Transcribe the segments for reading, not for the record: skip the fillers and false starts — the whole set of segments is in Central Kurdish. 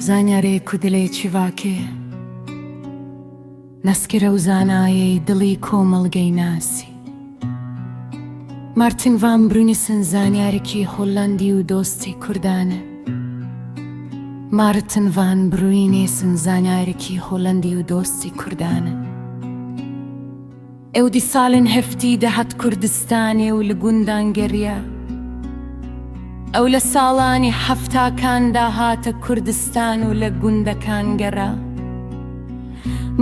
زانیارێک و دلێکی واکێ نەسکرە و زانایەی دڵی کۆمەڵگەی ناسی. مارتین ڤان برونیسن زانیارێکی هۆڵەندی و دۆستی کوردانە. مارتن ڤان بروینێسن زانیارێکی هۆڵەندی و دۆستی کوردانە. ئێو دی ساڵن هەفتی دەهات کوردستانێ و لە گوندان گەڕیا. ئەو لە ساڵانی هەفتاکاندا هاتە کوردستان و لە گوندەکان گەڕا.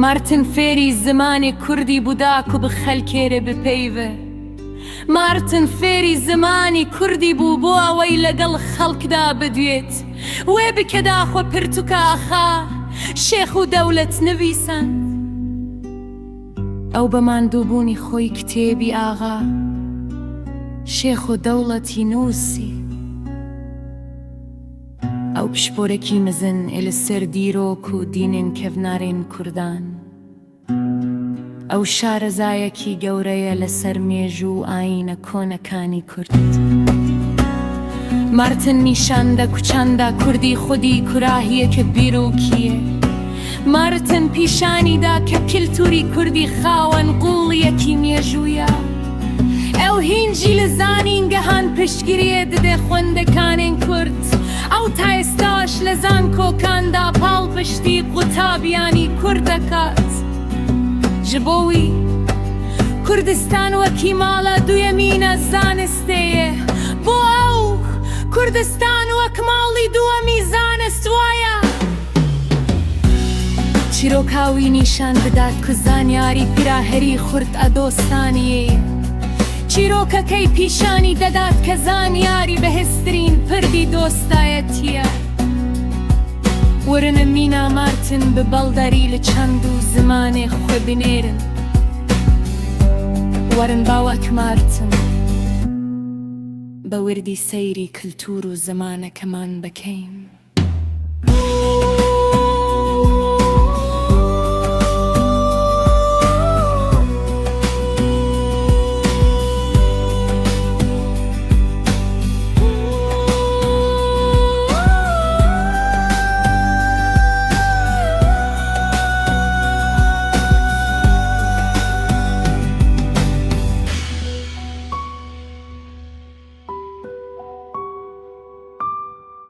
مارتن فێری زمانی کوردی بووداک و بە خەلکێرە بپەیوە. مارتن فێری زمانی کوردی بوو بۆ ئەوەی لەگەڵ خەڵکدا بدوێت وێ بکە داخۆ پرتوکە ئەخا شێخ و دەولەت نویسند. ئەو بە ماندووبوونی خۆی کتێبی ئاغا شێخ و دەوڵەتی نووسی. ئەو پشپۆرەکی مزن لەسەر دیرۆک و دینên کەڤنارên کوردان. ئەو شارەزایەکی گەورەیە لەسەر مێژ و ئاینە کۆنەکانی کورد. مارتن نیشاندا کوچاندا کوردی خودی کوراهیەکە بیرۆکیە. مارتن پیشانیدا کە کلتوری کوردی خاوەن قوڵیەکی مێژوویە. ئەو هینجی لە زانین گەهان پشتگیریە دەدێ خوێندەکانên کورد. ئەو تا ئێستاش لە زانکۆکاندا پاڵ پشتی قوتابیانی کورد دەکات. ji bo wî Kurdistan wekî mala duyemîn a zanisteyê. Bo ew Kurdistan wek malî duhemî zanist waye. Çîroka wî nîşan bidat ku zanyarî piraherî xurt a dostaniyê. Çîrokekey pîşanî dedat ke zanyarî bihêztirîn pirdî dostayetiye. Werin mîna Martin bi baldarî li çend û zimanê xwe binêrin. Werin bawek Martin bi wirdî seyrî kultûr û zemanekeman bikeyn.